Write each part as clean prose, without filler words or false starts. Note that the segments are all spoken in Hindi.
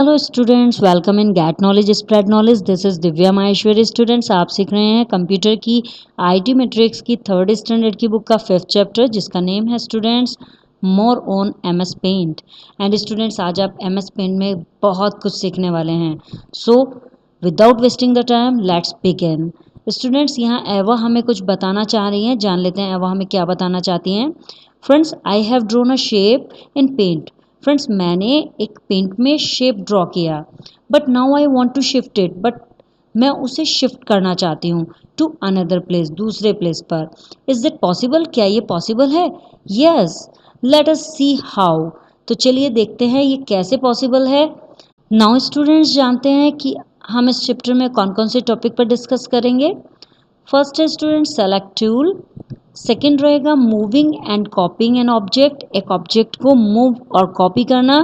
Hello students, welcome in get knowledge spread knowledge. This is Divya Maheshwari. Students, आप सीख रहे हैं कंप्यूटर की आईटी मैट्रिक्स की थर्ड स्टैंडर्ड की बुक का 5th चैप्टर, जिसका नेम है students more on MS paint. And students, आज आप एमएस पेंट में बहुत कुछ सीखने वाले हैं। So without wasting the time, let's begin. Students, यहाँ एवा हमें कुछ बताना चाह रही हैं। जान लेते हैं एवा हमें क्या बताना चाहती हैं। Friends, I have drawn a shape in paint. Friends, मैंने एक पेंट में शेप ड्रॉ किया, but now I want to shift it. But मैं उसे शिफ्ट करना चाहती हूँ टू अनदर प्लेस, दूसरे प्लेस पर। Is it possible? क्या ये पॉसिबल है? Yes, let us see how. तो चलिए देखते हैं ये कैसे पॉसिबल है। नाउ स्टूडेंट्स, जानते हैं कि हम इस चैप्टर में कौन कौन से टॉपिक पर डिस्कस करेंगे। फर्स्ट है स्टूडेंट सेलेक्ट टूल। सेकेंड रहेगा moving and copying an object, एक ऑब्जेक्ट को मूव और कॉपी करना।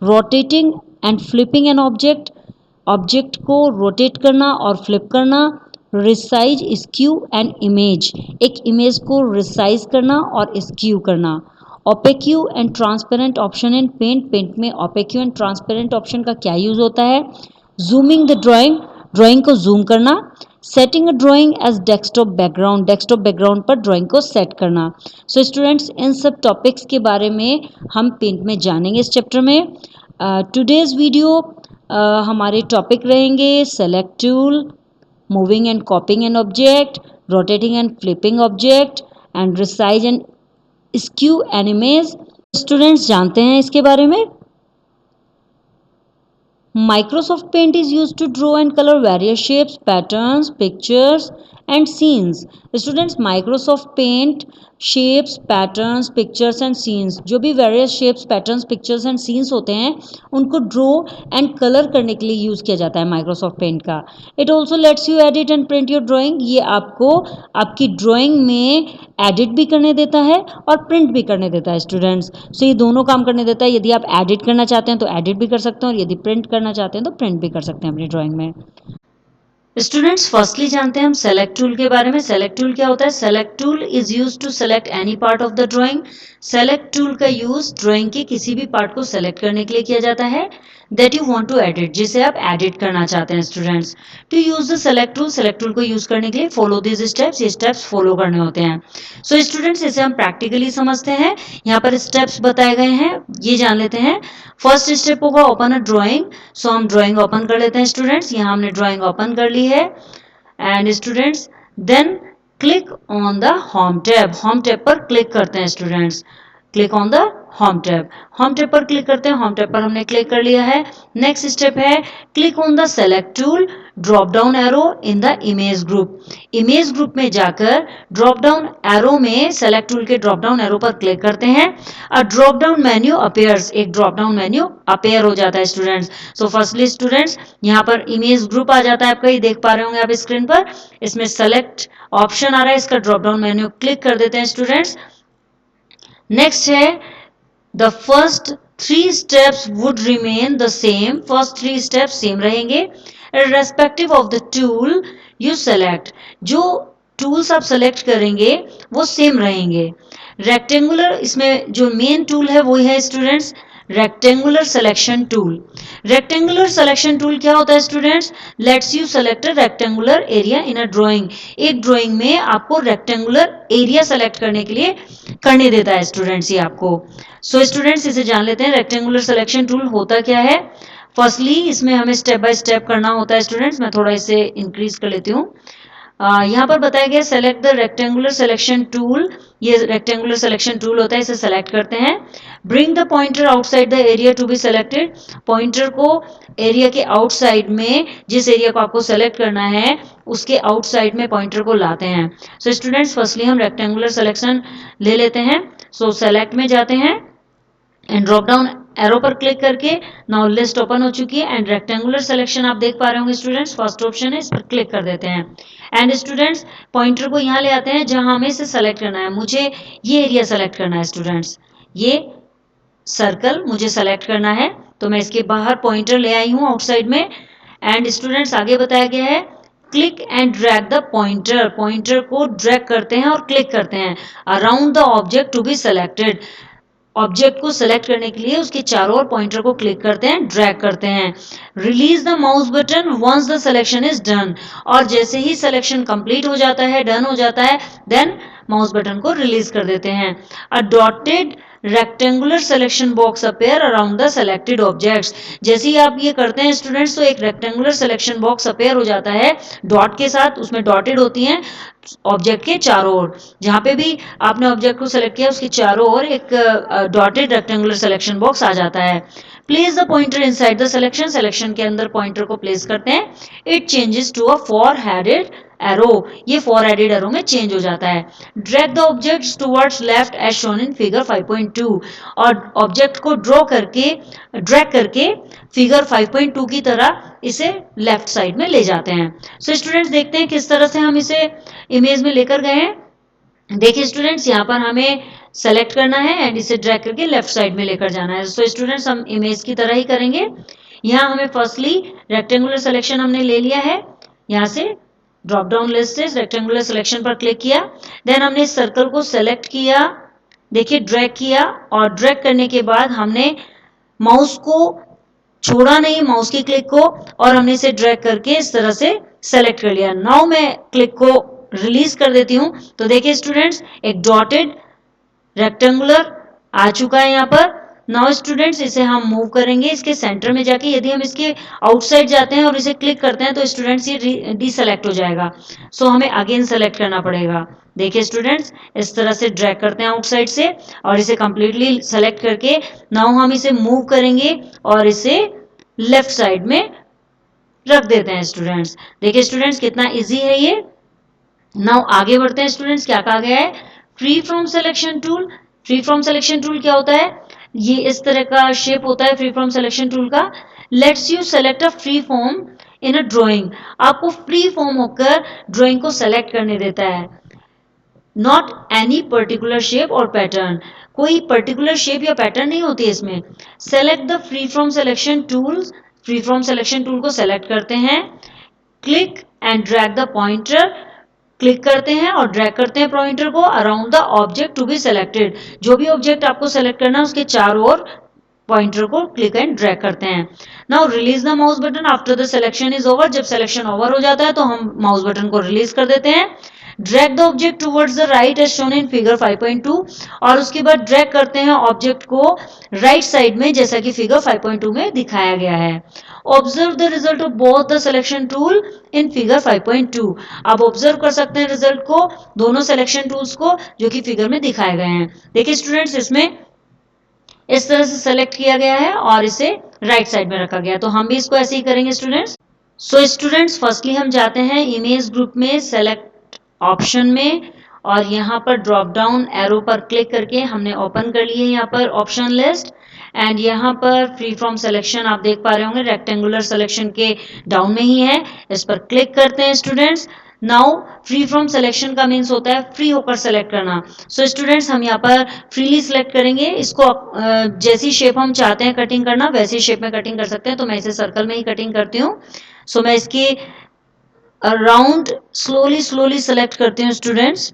Rotating and flipping an object, object को रोटेट करना और फ्लिप करना। रिसाइज, स्क्यू एंड इमेज, एक इमेज को रिसाइज करना और स्क्यू करना। Opaque and transparent option in paint, paint में ओपेक्यू एंड ट्रांसपेरेंट ऑप्शन का क्या यूज होता है। जूमिंग द ड्राइंग, ड्राइंग को जूम करना। Setting a drawing as desktop background, desktop background पर ड्राइंग को सेट करना। सो स्टूडेंट्स, इन सब टॉपिक्स के बारे में हम पेंट में जानेंगे इस चैप्टर में। टुडेज वीडियो हमारे टॉपिक रहेंगे select tool, moving and copying an object, rotating and flipping object, and resize and skew an image. Students, जानते हैं इसके बारे में। Microsoft Paint is used to draw and color various shapes, patterns, pictures and scenes. Students, Microsoft Paint shapes, patterns, pictures and scenes, जो भी various shapes, patterns, pictures and scenes होते हैं, उनको draw and color करने के लिए यूज़ किया जाता है Microsoft Paint का. It also lets you edit and print your drawing. ये आपको आपकी drawing में एडिट भी करने देता है और प्रिंट भी करने देता है स्टूडेंट्स। सो ये दोनों काम करने देता है। यदि आप एडिट करना चाहते हैं तो एडिट भी कर सकते हैं, और यदि प्रिंट करना चाहते हैं तो प्रिंट भी कर सकते हैं अपनी ड्राइंग में। स्टूडेंट्स, फर्स्टली जानते हैं हम सेलेक्ट टूल के बारे में। सेलेक्ट टूल क्या होता है? Select tool is use to select any part of the drawing. Select tool का यूज ड्राइंग के किसी भी पार्ट को सेलेक्ट करने के लिए किया जाता है that you want to edit, जिसे आप एडिट करना चाहते हैं students. To use the select tool, select tool को यूज करने के लिए फॉलो दिस स्टेप्स, ये स्टेप्स फॉलो करने होते हैं। सो स्टूडेंट्स, इसे हम प्रैक्टिकली समझते हैं। यहाँ पर स्टेप्स बताए गए हैं, ये जान लेते हैं। फर्स्ट स्टेप होगा ओपन अ ड्राइंग। सो हम ड्राइंग ओपन कर लेते हैं स्टूडेंट्स। यहाँ हमने ड्राइंग ओपन कर ली है। And students, then click on the home tab, home tab पर क्लिक करते हैं students. Click on the home tab, home tab पर क्लिक करते हैं। होम टैब पर हमने क्लिक कर लिया है। नेक्स्ट स्टेप है click on the select tool, drop down arrow in the image group. Image group में जाकर ड्रॉप डाउन एरो में सेलेक्ट टूल के ड्रॉप डाउन एरो पर क्लिक करते हैं। A drop down menu appears, एक ड्रॉप डाउन मेन्यू अपीयर हो जाता है स्टूडेंट्स। सो फर्स्टली स्टूडेंट्स, यहाँ पर इमेज ग्रुप आ जाता है आपका, ये देख पा रहे होंगे आप स्क्रीन पर। इसमें सेलेक्ट ऑप्शन आ रहा है, इसका ड्रॉप डाउन मेन्यू क्लिक कर देते हैं स्टूडेंट्स। नेक्स्ट है the first 3 steps would remain the same, first 3 steps same रहेंगे respective of the tool you select. जो टूल्स आप सेलेक्ट करेंगे वो सेम रहेंगे। रेक्टेंगुलर, इसमें जो मेन टूल है वो है students rectangular selection tool. Rectangular selection tool क्या होता है students? Lets you select a rectangular area in a drawing. एक ड्राइंग में आपको रेक्टेंगुलर एरिया सेलेक्ट करने के लिए करने देता है स्टूडेंट्स ये आपको। सो स्टूडेंट्स, इसे जान लेते हैं रेक्टेंगुलर सिलेक्शन टूल होता क्या है। फर्स्टली इसमें हमें स्टेप बाय स्टेप करना होता है स्टूडेंट्स। मैं थोड़ा इसे इंक्रीज कर लेती हूँ। यहाँ पर बताया गया select the rectangular selection tool, ये रेक्टेंगुलर सिलेक्शन टूल होता है, इसे सेलेक्ट करते हैं। Bring the pointer outside the area to be selected, pointer को एरिया के आउटसाइड में, जिस एरिया को आपको सेलेक्ट करना है उसके आउटसाइड में पॉइंटर को लाते हैं। सो स्टूडेंट्स, फर्स्टली हम रेक्टेंगुलर सिलेक्शन ले लेते हैं। सो सेलेक्ट में जाते हैं एंड ड्रॉप डाउन एरो पर क्लिक करके नाउ लिस्ट ओपन हो चुकी है। एंड रेक्टेंगुलर सिलेक्शन आप देख पा रहे होंगे स्टूडेंट्स, फर्स्ट ऑप्शन है, इस पर क्लिक कर देते हैं। एंड स्टूडेंट्स, पॉइंटर को यहाँ ले आते हैं जहां हमें इसे सेलेक्ट करना है। मुझे ये एरिया सेलेक्ट करना है स्टूडेंट्स, ये सर्कल मुझे सेलेक्ट करना है, तो मैं इसके बाहर पॉइंटर ले आई हूँ आउटसाइड में। एंड स्टूडेंट्स, आगे बताया गया है click and drag the pointer, pointer को ड्रैग करते हैं और क्लिक करते हैं around the object to be selected. Object को सेलेक्ट करने के लिए उसके चारों ओर पॉइंटर को क्लिक करते हैं, ड्रैग करते हैं। Release the mouse button once the selection is done, और जैसे ही सिलेक्शन कंप्लीट हो जाता है, डन हो जाता है, देन माउस बटन को रिलीज कर देते हैं। A dotted rectangular selection box appear around the selected objects. जैसे ही आप ये करते हैं स्टूडेंट्स, तो एक रेक्टेंगुलर सिलेक्शन बॉक्स अपेयर हो जाता है डॉट के साथ, उसमें डॉटेड होती हैं ऑब्जेक्ट के चारों ओर। जहां पे भी आपने ऑब्जेक्ट को सेलेक्ट किया उसके चारों ओर एक डॉटेड रेक्टेंगुलर सिलेक्शन बॉक्स आ जाता है। Place the pointer inside the selection, selection के अंदर पॉइंटर को प्लेस करते हैं। It changes to a four headed arrow, ये फोर हेडेड एरो में चेंज हो जाता है। Drag the objects towards left edge shown in figure 5.2, और ऑब्जेक्ट को ड्रैग करके फिगर 5.2 की तरह इसे लेफ्ट साइड में ले जाते हैं। सो स्टूडेंट्स देखते हैं किस तरह से हम इसे इमेज में लेकर गए हैं। देखिए स्टूडेंट्स, यहाँ पर हमें सेलेक्ट करना है एंड इसे ड्रैग करके लेफ्ट साइड में लेकर जाना है। सो स्टूडेंट्स हम इमेज की तरह ही करेंगे। यहाँ हमें फर्स्टली रेक्टेंगुलर सिलेक्शन हमने ले लिया है, यहाँ से ड्रॉप डाउन लिस्ट से रेक्टेंगुलर सिलेक्शन पर क्लिक किया, देन हमने इस सर्कल को सेलेक्ट किया, देखिए ड्रैग किया, और ड्रैग करने के बाद हमने माउस को छोड़ा नहीं, माउस की क्लिक को, और हमने इसे ड्रैग करके इस तरह से सेलेक्ट कर लिया। नाउ मैं क्लिक को रिलीज कर देती हूं, तो देखिए स्टूडेंट्स एक डॉटेड रेक्टेंगुलर आ चुका है यहाँ पर। नाउ स्टूडेंट्स इसे हम मूव करेंगे इसके सेंटर में जाके। यदि हम इसके आउटसाइड जाते हैं और इसे क्लिक करते हैं तो स्टूडेंट्स ये डीसेलेक्ट हो जाएगा। सो हमें अगेन सेलेक्ट करना पड़ेगा। देखिए स्टूडेंट्स इस तरह से ड्रैग करते हैं आउटसाइड से और इसे कंप्लीटली सेलेक्ट करके नाउ हम इसे मूव करेंगे और इसे लेफ्ट साइड में रख देते हैं स्टूडेंट्स। देखिए स्टूडेंट्स कितना इजी है ये। नाउ आगे बढ़ते हैं स्टूडेंट्स, क्या कहा गया है, free from selection tool. Free from selection tool क्या होता है, ये इस तरह का शेप होता है फ्री फ्रॉम सिलेक्शन टूल का। Let's you select a free form in a drawing, आपको फ्री फॉर्म होकर ड्राइंग को सेलेक्ट करने देता है। नॉट एनी पर्टिकुलर शेप और पैटर्न, कोई पर्टिकुलर शेप या पैटर्न नहीं होती है इसमें। Select the free from selection tools, free from selection tool को सेलेक्ट करते हैं, click and drag the pointer, click करते हैं और ड्रैग करते हैं पॉइंटर को around the object to be selected, जो भी ऑब्जेक्ट आपको सेलेक्ट करना है उसके चारों ओर पॉइंटर को क्लिक एंड ड्रैग करते हैं। Now release the mouse button after the selection is over, जब सिलेक्शन ओवर हो जाता है तो हम माउस बटन को रिलीज कर देते हैं। Drag the object towards the right edge shown in figure 5.2, और उसके बाद ड्रैग करते हैं ऑब्जेक्ट को राइट साइड में जैसा कि फिगर 5.2 में दिखाया गया है। Observe the result of both the selection tool in figure 5.2, आप ऑब्जर्व कर सकते हैं रिजल्ट को, दोनों सिलेक्शन टूल्स को जो कि फिगर में दिखाए गए हैं। देखिए स्टूडेंट्स इसमें इस तरह से सेलेक्ट किया गया है और इसे राइट साइड में रखा गया है, तो हम भी इसको ऐसे ही करेंगे स्टूडेंट्स। सो स्टूडेंट्स फर्स्टली हम जाते हैं इमेज ग्रुप में सेलेक्ट ऑप्शन में, और यहाँ पर ड्रॉप डाउन एरो पर क्लिक करके हमने ओपन कर लिए यहाँ पर ऑप्शन लिस्ट, एंड यहाँ पर फ्री फ्रॉम सिलेक्शन आप देख पा रहे होंगे रेक्टेंगुलर सिलेक्शन के डाउन में ही है, इस पर क्लिक करते हैं students. Now free from selection का मीन्स होता है फ्री होकर सेलेक्ट करना। सो स्टूडेंट्स हम यहाँ पर फ्रीली सिलेक्ट करेंगे इसको, जैसी शेप हम चाहते हैं कटिंग करना वैसी शेप में कटिंग कर सकते हैं, तो मैं इसे सर्कल में ही कटिंग करती हूँ। सो मैं इसकी अराउंड स्लोली सेलेक्ट करती हूँ स्टूडेंट्स,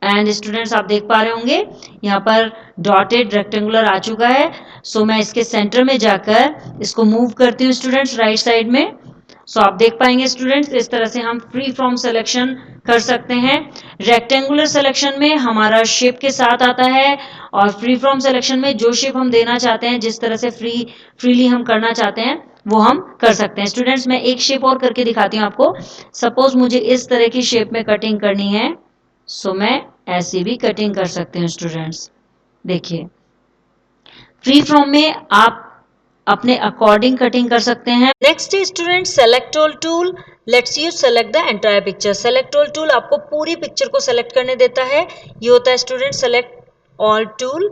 एंड स्टूडेंट्स आप देख पा रहे होंगे यहाँ पर डॉटेड रेक्टेंगुलर आ चुका है। सो मैं इसके सेंटर में जाकर इसको मूव करती हूँ स्टूडेंट्स राइट साइड में। सो आप देख पाएंगे स्टूडेंट्स इस तरह से हम फ्री फ्रॉम सिलेक्शन कर सकते हैं। रेक्टेंगुलर सिलेक्शन में हमारा शेप के साथ आता है, और फ्री फ्रॉम सिलेक्शन में जो शेप हम देना चाहते हैं, जिस तरह से फ्रीली हम करना चाहते हैं वो हम कर सकते हैं। स्टूडेंट्स मैं एक शेप और करके दिखाती हूँ आपको। सपोज मुझे इस तरह की शेप में कटिंग करनी है, सो मैं ऐसी भी कटिंग कर सकते हैं स्टूडेंट्स। देखिए फ्री फ्रॉम में आप अपने अकॉर्डिंग कटिंग कर सकते हैं। नेक्स्ट है student select all tool. Let's you select the entire picture. Select all tool आपको पूरी पिक्चर को सेलेक्ट करने देता है, ये होता है student select all tool.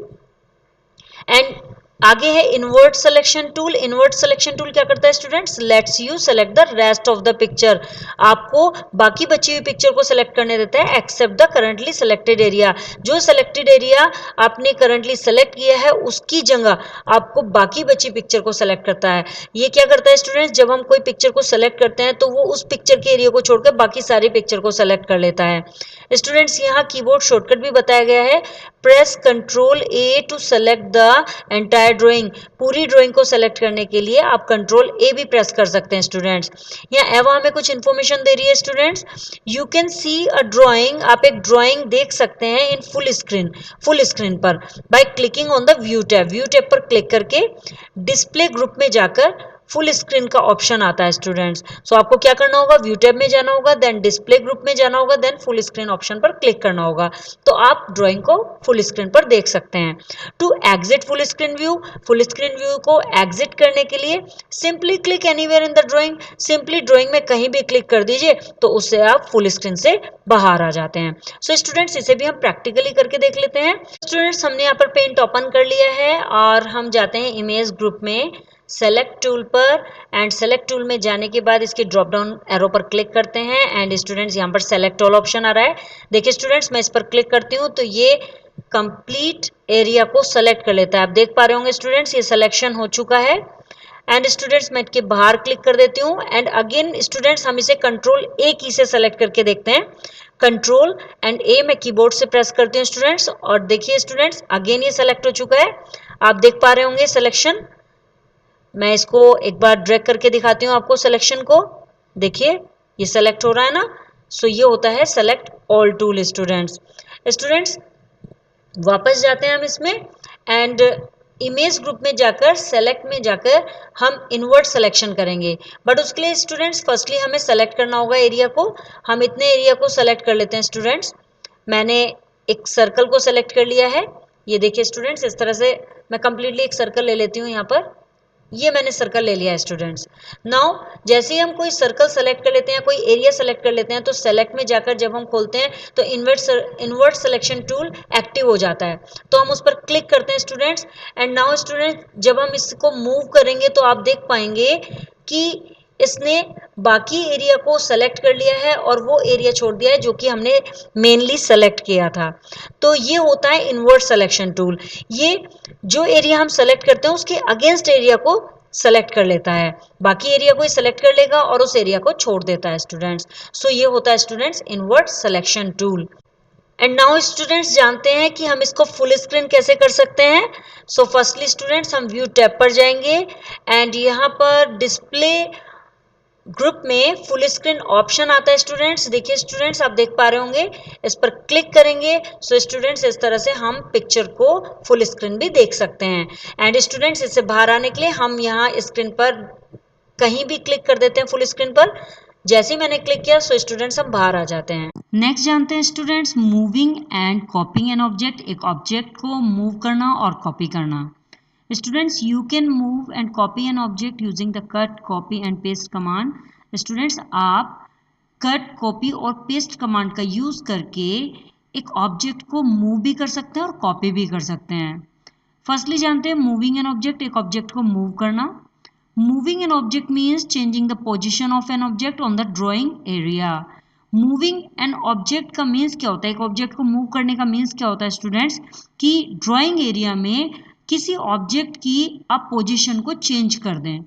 And आगे है invert selection tool. Invert selection tool क्या करता है students, lets you select the rest of the picture, आपको बाकी बची हुई पिक्चर को सेलेक्ट करने देता है except the currently selected area. जो सेलेक्टेड एरिया आपने करंटली सेलेक्ट किया है उसकी जगह आपको बाकी बची पिक्चर को सेलेक्ट करता है। ये क्या करता है स्टूडेंट्स, जब हम कोई पिक्चर को सेलेक्ट करते हैं तो वो उस पिक्चर के एरिया को छोड़कर बाकी सारी पिक्चर को सेलेक्ट कर लेता है। स्टूडेंट्स यहाँ कीबोर्ड शॉर्टकट भी बताया गया है, press control A to select the entire drawing. पूरी ड्राइंग को सेलेक्ट करने के लिए आप कंट्रोल ए भी प्रेस कर सकते हैं स्टूडेंट्स। यहाँ एवा हमें कुछ इंफॉर्मेशन दे रही है students. You can see a drawing, आप एक ड्राइंग देख सकते हैं इन फुल स्क्रीन पर by clicking on the view tab पर क्लिक करके डिस्प्ले ग्रुप में जाकर फुल स्क्रीन का ऑप्शन आता है स्टूडेंट्स। सो आपको क्या करना होगा, व्यू टैब में जाना होगा, देन डिस्प्ले ग्रुप में जाना होगा, देन फुल स्क्रीन ऑप्शन पर क्लिक करना होगा, तो आप ड्राइंग को फुल स्क्रीन पर देख सकते हैं। To exit full screen view को एग्जिट करने के लिए simply click anywhere in the drawing, simply drawing में कहीं भी क्लिक कर दीजिए तो उससे आप फुल स्क्रीन से बाहर आ जाते हैं। सो स्टूडेंट्स इसे भी हम प्रैक्टिकली करके देख लेते हैं। स्टूडेंट्स हमने यहाँ पर पेंट ओपन कर लिया है और हम जाते हैं इमेज ग्रुप में सेलेक्ट टूल पर, एंड सेलेक्ट टूल में जाने के बाद इसके ड्रॉप डाउन एरो पर क्लिक करते हैं एंड स्टूडेंट्स यहाँ पर सेलेक्ट ऑल ऑप्शन आ रहा है। देखिए स्टूडेंट्स मैं इस पर क्लिक करती हूँ तो ये कंप्लीट एरिया को सेलेक्ट कर लेता है। आप देख पा रहे होंगे स्टूडेंट्स ये सिलेक्शन हो चुका है। एंड स्टूडेंट्स मैं इसके बाहर क्लिक कर देती हूँ एंड अगेन स्टूडेंट्स हम इसे कंट्रोल ए की से सेलेक्ट करके देखते हैं। कंट्रोल एंड ए मैं कीबोर्ड से प्रेस करती हूँ स्टूडेंट्स और देखिए स्टूडेंट्स अगेन ये सेलेक्ट हो चुका है। आप देख पा रहे होंगे सिलेक्शन। मैं इसको एक बार ड्रैग करके दिखाती हूँ आपको सिलेक्शन को। देखिए ये सेलेक्ट हो रहा है ना। सो ये होता है सेलेक्ट ऑल टूल स्टूडेंट्स वापस जाते हैं हम इसमें एंड इमेज ग्रुप में जाकर सेलेक्ट में जाकर हम इनवर्ट सिलेक्शन करेंगे। बट उसके लिए स्टूडेंट्स फर्स्टली हमें सेलेक्ट करना होगा एरिया को। हम इतने एरिया को सेलेक्ट कर लेते हैं स्टूडेंट्स। मैंने एक सर्कल को सेलेक्ट कर लिया है। ये देखिए स्टूडेंट्स इस तरह से मैं कंप्लीटली एक सर्कल ले लेती हूँ। यहाँ पर ये मैंने सर्कल ले लिया है स्टूडेंट्स। नाउ जैसे ही हम कोई सर्कल सेलेक्ट कर लेते हैं, कोई एरिया सेलेक्ट कर लेते हैं तो सेलेक्ट में जाकर जब हम खोलते हैं तो इन्वर्ट सिलेक्शन टूल एक्टिव हो जाता है। तो हम उस पर क्लिक करते हैं स्टूडेंट्स एंड नाउ स्टूडेंट्स जब हम इसको मूव करेंगे तो आप देख पाएंगे कि इसने बाकी एरिया को सेलेक्ट कर लिया है और वो एरिया छोड़ दिया है जो कि हमने मेनली सेलेक्ट किया था। तो ये होता है इन्वर्ट सिलेक्शन टूल। ये जो एरिया हम सेलेक्ट करते हैं उसके अगेंस्ट एरिया को सेलेक्ट कर लेता है, बाकी एरिया को सेलेक्ट कर लेगा और उस एरिया को छोड़ देता है स्टूडेंट्स। सो ये होता है students invert selection tool. And now students जानते हैं कि हम इसको फुल स्क्रीन कैसे कर सकते हैं। सो फर्स्टली स्टूडेंट्स हम व्यू टैब पर जाएंगे एंड यहाँ पर डिस्प्ले ग्रुप में फुल स्क्रीन ऑप्शन आता है स्टूडेंट्स। देखिए स्टूडेंट्स आप देख पा रहे होंगे, इस पर क्लिक करेंगे सो स्टूडेंट्स इस तरह से हम पिक्चर को फुल स्क्रीन भी देख सकते हैं। एंड स्टूडेंट्स इससे बाहर आने के लिए हम यहाँ स्क्रीन पर कहीं भी क्लिक कर देते हैं फुल स्क्रीन पर। जैसे ही मैंने क्लिक किया सो स्टूडेंट्स हम बाहर आ जाते हैं। नेक्स्ट जानते हैं students moving and copying an object. एक ऑब्जेक्ट को मूव करना और कॉपी करना। Students, you can move and copy an object using the cut, copy and paste command. Students, आप cut, copy और paste command का यूज करके एक ऑब्जेक्ट को मूव भी कर सकते हैं और कॉपी भी कर सकते हैं। फर्स्टली जानते हैं मूविंग एन ऑब्जेक्ट, एक ऑब्जेक्ट को मूव करना। Moving an object means changing the position of an object on the drawing area. Moving an object का मीन्स क्या होता है, एक ऑब्जेक्ट को मूव करने का मीन्स क्या होता है स्टूडेंट्स, कि ड्रॉइंग एरिया में किसी ऑब्जेक्ट की आप पोजीशन को चेंज कर दें।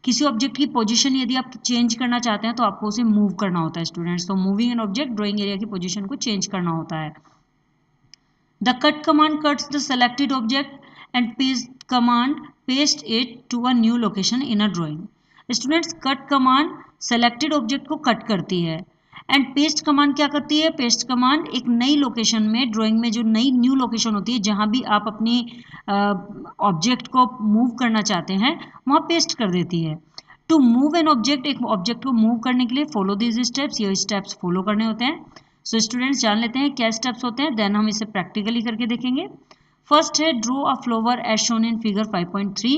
किसी ऑब्जेक्ट की पोजीशन यदि आप चेंज करना चाहते हैं तो आपको उसे मूव करना होता है स्टूडेंट्स। तो moving an object drawing area की पोजीशन को चेंज करना होता है। The cut command cuts the selected object and paste command paste it to a new location in a drawing. Students cut command selected object को कट करती है एंड पेस्ट कमांड क्या करती है, पेस्ट कमांड एक नई लोकेशन में, ड्राइंग में जो नई न्यू लोकेशन होती है जहां भी आप अपनी ऑब्जेक्ट को मूव करना चाहते हैं वहां पेस्ट कर देती है। टू मूव एन ऑब्जेक्ट, एक ऑब्जेक्ट को मूव करने के लिए फॉलो दीज स्टेप्स, ये स्टेप्स फॉलो करने होते हैं। सो स्टूडेंट्स जान लेते हैं क्या स्टेप्स होते हैं, देन हम इसे प्रैक्टिकली करके देखेंगे। फर्स्ट है draw a flower as shown in figure 5.3।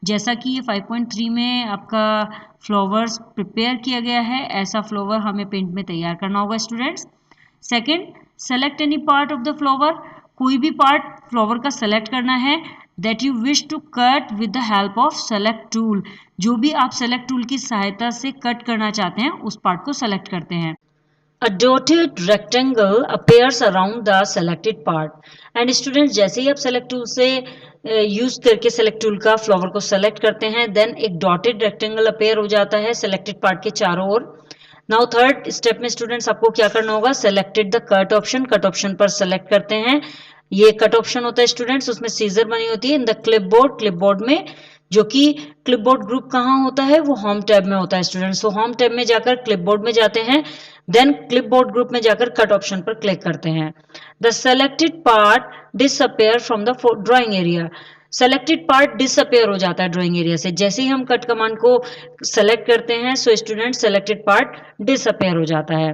जैसा कि ये 5.3 में आपका फ्लावर्स प्रिपेयर किया गया है, ऐसा फ्लावर हमें पेंट में तैयार करना होगा students. Second, select any part of the flower, कोई भी पार्ट फ्लावर का सेलेक्ट करना है that you wish to cut with the help of select tool. जो भी आप सेलेक्ट टूल की सहायता से कट करना चाहते हैं उस पार्ट को सेलेक्ट करते हैं। A dotted rectangle appears around the selected part. And students जैसे ही आप select tool से यूज करके select tool का फ्लावर को select करते हैं, then एक dotted rectangle appear हो जाता है selected part के चारों ओर। Now थर्ड स्टेप में स्टूडेंट्स आपको क्या करना होगा, selected the cut option पर select करते हैं। ये कट ऑप्शन होता है स्टूडेंट्स, उसमें सीजर बनी होती है इन द क्लिपबोर्ड, क्लिपबोर्ड में, जो कि क्लिपबोर्ड ग्रुप कहाँ होता है, वो होम टैब में होता है स्टूडेंट्स। तो होम टैब में जाकर क्लिपबोर्ड में जाते हैं, देन क्लिपबोर्ड ग्रुप में जाकर कट ऑप्शन पर क्लिक करते हैं। The selected part disappear from the drawing area, selected part disappear हो जाता है ड्राइंग एरिया से, जैसे ही हम कट कमांड को सेलेक्ट करते हैं so student selected part disappear हो जाता है।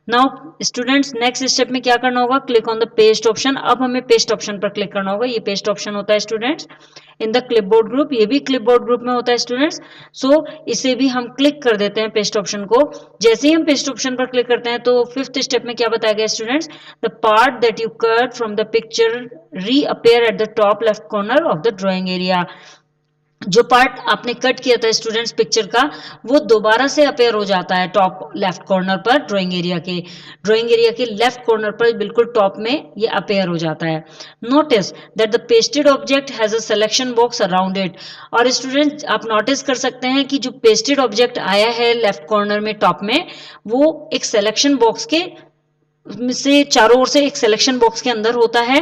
नाउ स्टूडेंट्स नेक्स्ट स्टेप में क्या करना होगा, click on the paste option. अब हमें पेस्ट ऑप्शन पर क्लिक करना होगा, ये पेस्ट ऑप्शन होता है students in the clipboard group, ये भी क्लिपबोर्ड ग्रुप में होता है स्टूडेंट्स। सो इसे भी हम क्लिक कर देते हैं पेस्ट ऑप्शन को। जैसे ही हम पेस्ट ऑप्शन पर क्लिक करते हैं तो फिफ्थ स्टेप में क्या बताया गया students, the part that you cut from the picture reappear at the top left corner of the drawing area, जो पार्ट आपने कट किया था स्टूडेंट्स पिक्चर का, वो दोबारा से अपेयर हो जाता है टॉप लेफ्ट कॉर्नर पर, ड्राइंग एरिया के लेफ्ट कॉर्नर पर बिल्कुल टॉप में ये अपेयर हो जाता है। Notice that the pasted object has a selection box around it, और स्टूडेंट आप नोटिस कर सकते हैं कि जो पेस्टेड ऑब्जेक्ट आया है लेफ्ट कॉर्नर में टॉप में, वो एक सिलेक्शन बॉक्स के से चारों ओर से एक सिलेक्शन बॉक्स के अंदर होता है।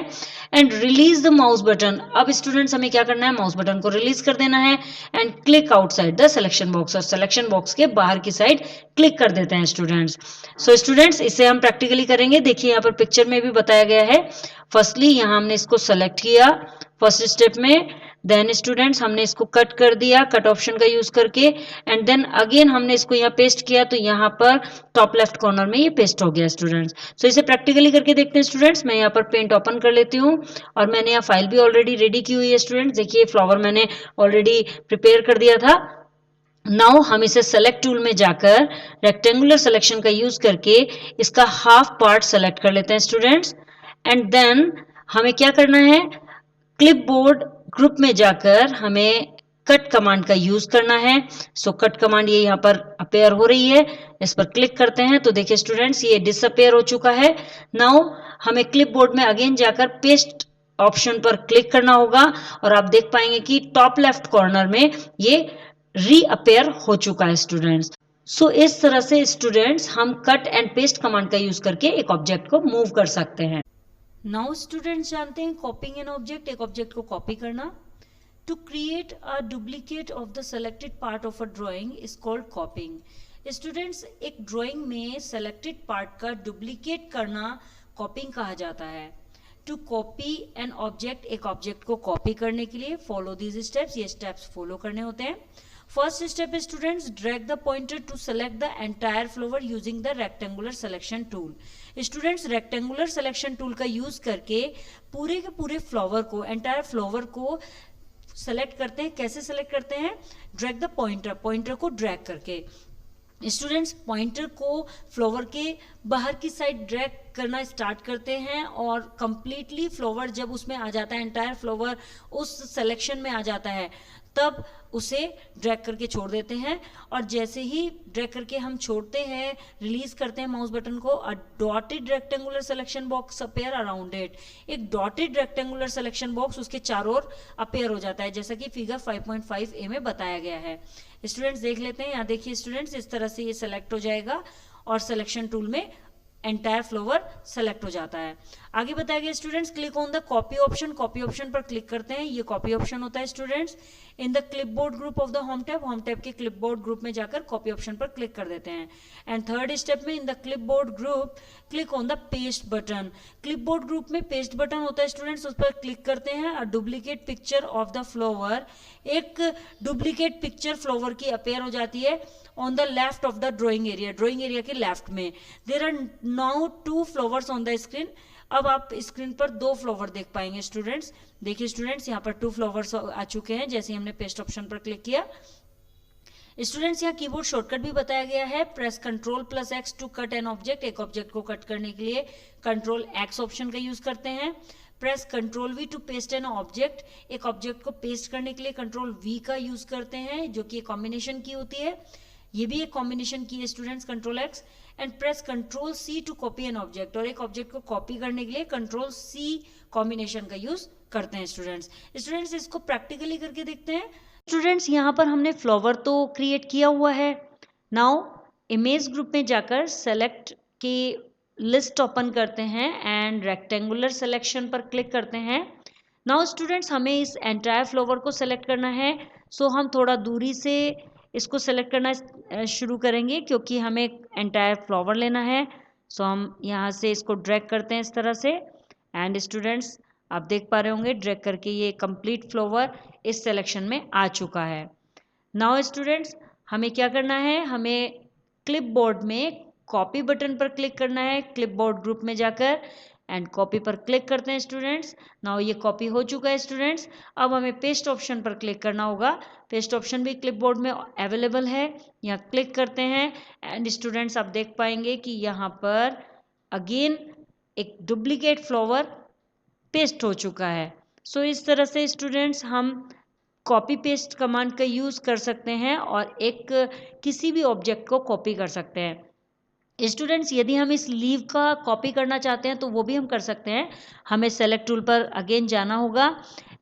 And release the mouse button, अब स्टूडेंट्स हमें क्या करना है, माउस बटन को रिलीज कर देना है and click outside the selection box, और सिलेक्शन बॉक्स के बाहर की साइड क्लिक कर देते हैं स्टूडेंट्स। सो स्टूडेंट्स इसे हम प्रैक्टिकली करेंगे, देखिए यहाँ पर पिक्चर में भी बताया गया है। फर्स्टली यहाँ हमने इसको सेलेक्ट किया फर्स्ट स्टेप में, देन स्टूडेंट्स हमने इसको कट कर दिया कट ऑप्शन का यूज करके, एंड देन अगेन हमने इसको यहाँ पेस्ट किया, तो यहाँ पर टॉप लेफ्ट कॉर्नर में ये पेस्ट हो गया स्टूडेंट्स। सो इसे प्रैक्टिकली करके देखते हैं स्टूडेंट्स। मैं यहाँ पर पेंट ओपन कर लेती हूँ और मैंने यहाँ फाइल भी ऑलरेडी रेडी की हुई है स्टूडेंट्स, देखिए फ्लावर मैंने ऑलरेडी प्रिपेयर कर दिया था। नाउ हम इसे सेलेक्ट टूल में जाकर रेक्टेंगुलर सिलेक्शन का यूज करके इसका हाफ पार्ट सेलेक्ट कर लेते हैं स्टूडेंट्स, एंड देन हमें क्या करना है, क्लिपबोर्ड ग्रुप में जाकर हमें कट कमांड का यूज करना है। सो कट कमांड ये यहाँ पर अपेयर हो रही है, इस पर क्लिक करते हैं तो देखिए स्टूडेंट्स ये डिसअपेयर हो चुका है। नाउ हमें क्लिपबोर्ड में अगेन जाकर पेस्ट ऑप्शन पर क्लिक करना होगा और आप देख पाएंगे कि टॉप लेफ्ट कॉर्नर में ये रीअपेयर हो चुका है स्टूडेंट्स। सो इस तरह से स्टूडेंट्स हम कट एंड पेस्ट कमांड का यूज करके एक ऑब्जेक्ट को मूव कर सकते हैं। नाउ स्टूडेंट्स जानते हैं कॉपिंग एन ऑब्जेक्ट, एक ऑब्जेक्ट को कॉपी करना। To create a duplicate of the selected part of a drawing is called copying. Students एक ड्राइंग में सेलेक्टेड पार्ट का डुप्लीकेट करना कॉपिंग कहा जाता है। टू कॉपी एन ऑब्जेक्ट, एक ऑब्जेक्ट को कॉपी करने के लिए फॉलो दीज स्टेप्स, ये स्टेप्स फॉलो करने होते हैं। फर्स्ट स्टेप है students, drag the pointer to select the entire flower using the rectangular selection tool. Students rectangular selection tool का यूज करके पूरे के पूरे फ्लावर को, एंटायर फ्लावर को सेलेक्ट करते हैं। कैसे सेलेक्ट करते हैं, ड्रैग द पॉइंटर, पॉइंटर को ड्रैग करके। स्टूडेंट्स पॉइंटर को फ्लावर के बाहर की साइड ड्रैग करना स्टार्ट करते हैं और कंप्लीटली फ्लावर जब उसमें आ जाता है, एंटायर फ्लावर उस सिलेक्शन में आ जाता है, तब उसे ड्रैग करके छोड़ देते हैं। और जैसे ही ड्रैग करके हम छोड़ते हैं, रिलीज करते हैं माउस बटन को, a dotted rectangular selection box appear around it, एक डॉटेड रेक्टेंगुलर सिलेक्शन बॉक्स उसके चारों ओर अपेयर हो जाता है, जैसा कि फिगर 5.5a में बताया गया है। स्टूडेंट्स देख लेते हैं, यहाँ देखिए स्टूडेंट्स इस तरह से ये सेलेक्ट हो जाएगा और सिलेक्शन टूल में एंटायर फ्लावर सेलेक्ट हो जाता है। आगे बताया गया students, click on the copy option, copy option पर क्लिक करते हैं, ये कॉपी ऑप्शन होता है students. In the clipboard group of the home tab के क्लिपबोर्ड ग्रुप में जाकर कॉपी ऑप्शन पर क्लिक कर देते हैं। एंड थर्ड स्टेप में in the clipboard group click on the paste button, clipboard group में पेस्ट बटन होता है स्टूडेंट्स, उस पर क्लिक करते हैं। A duplicate picture of the flower, एक डुप्लीकेट पिक्चर फ्लावर की अपेयर हो जाती है on the left of the drawing area के लेफ्ट में। There are now 2 flowers on the screen, अब आप स्क्रीन पर 2 फ्लावर देख पाएंगे स्टूडेंट्स। देखिए स्टूडेंट्स यहाँ पर 2 फ्लावर्स आ चुके हैं जैसे हमने पेस्ट ऑप्शन पर क्लिक किया। स्टूडेंट्स यहाँ कीबोर्ड शॉर्टकट भी बताया गया है, press Ctrl+X to cut an object, एक ऑब्जेक्ट को कट करने के लिए Ctrl+X ऑप्शन का यूज करते हैं। Press Ctrl+V to paste an object, एक ऑब्जेक्ट को पेस्ट करने के लिए Ctrl+V का यूज करते हैं, जो कि कॉम्बिनेशन की होती है, ये भी एक कॉम्बिनेशन की है students, Ctrl+X। And press Ctrl+C to copy an object, और एक ऑब्जेक्ट को कॉपी करने के लिए Ctrl+C कॉम्बिनेशन का यूज करते हैं स्टूडेंट्स इसको प्रैक्टिकली करके देखते हैं। स्टूडेंट्स यहाँ पर हमने फ्लावर तो क्रिएट किया हुआ है। नाउ इमेज ग्रुप में जाकर सेलेक्ट के लिस्ट ओपन करते हैं एंड रेक्टेंगुलर सिलेक्शन पर क्लिक करते हैं। नाउ स्टूडेंट्स हमें इस एंटायर फ्लावर को सेलेक्ट करना है, सो हम थोड़ा दूरी से इसको सेलेक्ट करना शुरू करेंगे क्योंकि हमें एंटायर फ्लावर लेना है। सो हम यहाँ से इसको ड्रैग करते हैं इस तरह से एंड स्टूडेंट्स आप देख पा रहे होंगे ड्रैग करके ये कंप्लीट फ्लावर इस सिलेक्शन में आ चुका है। नाउ स्टूडेंट्स हमें क्या करना है, हमें क्लिपबोर्ड में कॉपी बटन पर क्लिक करना है, क्लिपबोर्ड ग्रुप में जाकर एंड कॉपी पर क्लिक करते हैं स्टूडेंट्स। नाउ ये कॉपी हो चुका है स्टूडेंट्स। अब हमें पेस्ट ऑप्शन पर क्लिक करना होगा। पेस्ट ऑप्शन भी क्लिपबोर्ड में अवेलेबल है, यहाँ क्लिक करते हैं एंड स्टूडेंट्स आप देख पाएंगे कि यहाँ पर अगेन एक डुप्लीकेट फ्लावर पेस्ट हो चुका है। सो इस तरह से स्टूडेंट्स हम कॉपी पेस्ट कमांड का यूज़ कर सकते हैं और एक किसी भी ऑब्जेक्ट को कॉपी कर सकते हैं। स्टूडेंट्स यदि हम इस लीव का कॉपी करना चाहते हैं तो वो भी हम कर सकते हैं। हमें सेलेक्ट टूल पर अगेन जाना होगा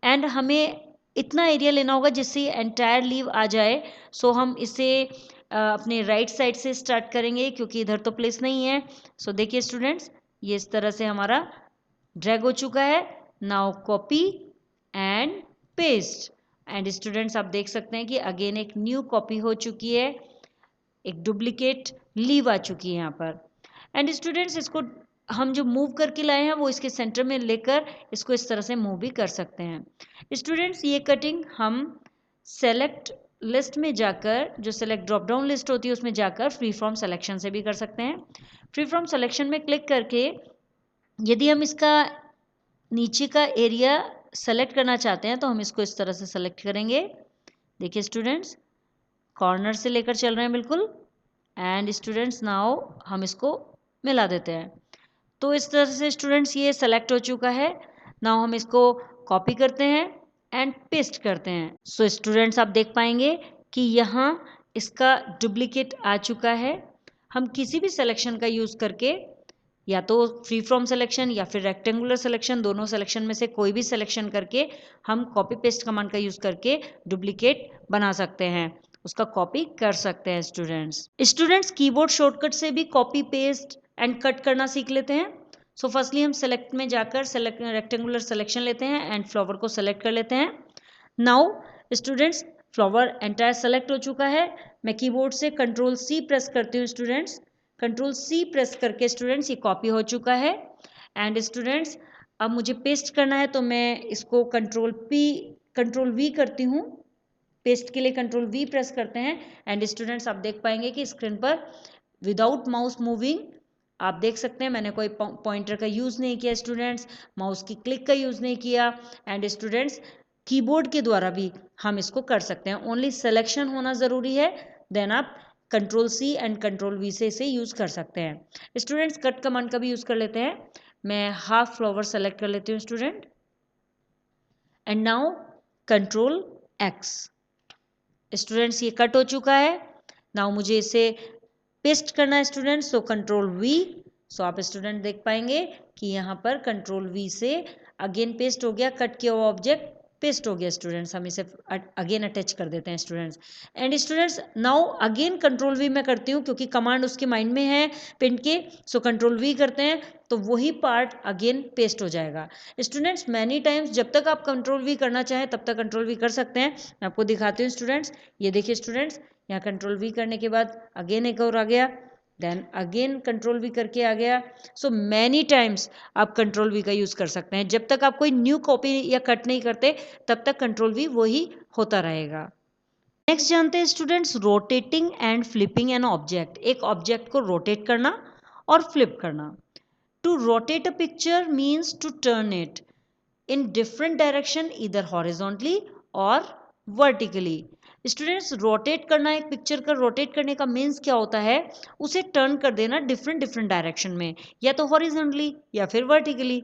एंड हमें इतना एरिया लेना होगा जिससे एंटायर लीव आ जाए। सो हम इसे अपने राइट साइड से स्टार्ट करेंगे क्योंकि इधर तो प्लेस नहीं है। सो देखिए स्टूडेंट्स ये इस तरह से हमारा ड्रैग हो चुका है। Now copy and paste and students आप देख सकते हैं कि अगेन एक न्यू कॉपी हो चुकी है, एक डुप्लीकेट लीव आ चुकी है यहाँ पर। एंड स्टूडेंट्स इसको हम जो मूव करके लाए हैं वो इसके सेंटर में लेकर इसको इस तरह से मूव भी कर सकते हैं। स्टूडेंट्स ये कटिंग हम सेलेक्ट लिस्ट में जाकर, जो सेलेक्ट ड्रॉप डाउन लिस्ट होती है उसमें जाकर फ्री फ्रॉम सिलेक्शन से भी कर सकते हैं। फ्री फ्रॉम सिलेक्शन में क्लिक करके यदि हम इसका नीचे का एरिया सेलेक्ट करना चाहते हैं तो हम इसको इस तरह से सेलेक्ट करेंगे। देखिए स्टूडेंट्स कॉर्नर से लेकर चल रहे हैं बिल्कुल एंड स्टूडेंट्स नाउ हम इसको मिला देते हैं। तो इस तरह से स्टूडेंट्स ये सेलेक्ट हो चुका है। नाउ हम इसको कॉपी करते हैं एंड पेस्ट करते हैं। सो स्टूडेंट्स आप देख पाएंगे कि यहाँ इसका डुप्लीकेट आ चुका है। हम किसी भी सिलेक्शन का यूज़ करके या तो फ्री फ्रॉम सिलेक्शन या फिर रेक्टेंगुलर सिलेक्शन, दोनों सिलेक्शन में से कोई भी सिलेक्शन करके हम कॉपी पेस्ट कमांड का यूज़ करके डुप्लीकेट बना सकते हैं, उसका कॉपी कर सकते हैं स्टूडेंट्स कीबोर्ड शॉर्टकट से भी कॉपी पेस्ट एंड कट करना सीख लेते हैं। सो फर्स्टली हम सेलेक्ट में जाकर सेलेक्ट रेक्टेंगुलर सिलेक्शन लेते हैं एंड फ्लावर को सेलेक्ट कर लेते हैं। Now students flower entire select हो चुका है। मैं कीबोर्ड से कंट्रोल सी प्रेस करती हूँ स्टूडेंट्स। कंट्रोल सी प्रेस करके स्टूडेंट्स ये कॉपी हो चुका है एंड स्टूडेंट्स अब मुझे पेस्ट करना है तो मैं इसको कंट्रोल वी करती हूँ। पेस्ट के लिए कंट्रोल वी प्रेस करते हैं एंड स्टूडेंट्स आप देख पाएंगे कि स्क्रीन पर विदाउट माउस मूविंग आप देख सकते हैं मैंने कोई पॉइंटर का यूज़ नहीं किया स्टूडेंट्स, माउस की क्लिक का यूज़ नहीं किया एंड स्टूडेंट्स कीबोर्ड के द्वारा भी हम इसको कर सकते हैं। ओनली सिलेक्शन होना ज़रूरी है, देन आप control C and control V से इसे यूज़ कर सकते हैं। स्टूडेंट्स कट कमांड का भी यूज़ कर लेते हैं। मैं हाफ फ्लावर सेलेक्ट कर लेती हूँ student and now control x. Students ये कट हो चुका है। नाउ मुझे इसे पेस्ट करना है स्टूडेंट्स, सो कंट्रोल वी। सो आप स्टूडेंट देख पाएंगे कि यहाँ पर कंट्रोल वी से अगेन पेस्ट हो गया, कट किया हुआ ऑब्जेक्ट पेस्ट हो गया स्टूडेंट्स। हम इसे अगेन अटैच कर देते हैं students and students now again control we मैं करती हूँ क्योंकि कमांड उसके माइंड में है पिन के। सो कंट्रोल वी करते हैं तो वही पार्ट अगेन पेस्ट हो जाएगा। स्टूडेंट्स मैनी टाइम्स जब तक आप कंट्रोल वी करना चाहें तब तक कंट्रोल वी कर सकते हैं। मैं आपको दिखाती हूँ स्टूडेंट्स, ये देखिए स्टूडेंट्स यहाँ कंट्रोल वी करने के बाद अगेन एक और आ गया, देन अगेन कंट्रोल वी करके आ गया। सो मैनी टाइम्स आप कंट्रोल वी का यूज़ कर सकते हैं। जब तक आप कोई न्यू कॉपी या कट नहीं करते तब तक कंट्रोल वी वही होता रहेगा। नेक्स्ट जानते हैं students rotating and flipping an object. एक ऑब्जेक्ट को रोटेट करना और फ्लिप करना। To rotate a picture means to turn it in different direction either horizontally or vertically। Students rotate करना, एक पिक्चर का रोटेट करने का मीन्स क्या होता है, उसे टर्न कर देना डिफरेंट डायरेक्शन में, या तो हॉरिजॉन्टली या फिर vertically.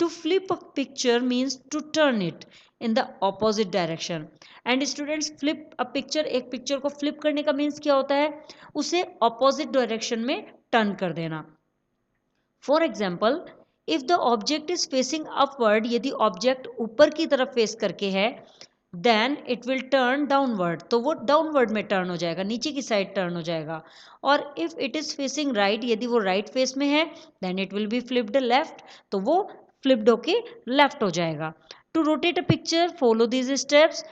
To flip a picture means to turn it in the opposite direction. And students flip a picture, एक पिक्चर को फ्लिप करने का मीन्स क्या होता है, उसे ऑपोजिट डायरेक्शन में टर्न कर देना। For example if the object is facing upward, यदि ऑब्जेक्ट ऊपर की तरफ फेस करके है, then it will turn downward, तो वो डाउनवर्ड में टर्न हो जाएगा, नीचे की साइड टर्न हो जाएगा। और if it is facing right, यदि वो राइट फेस में है, then it will be flipped left, तो वो फ्लिप्ड होके लेफ्ट हो जाएगा। To rotate a picture follow these steps,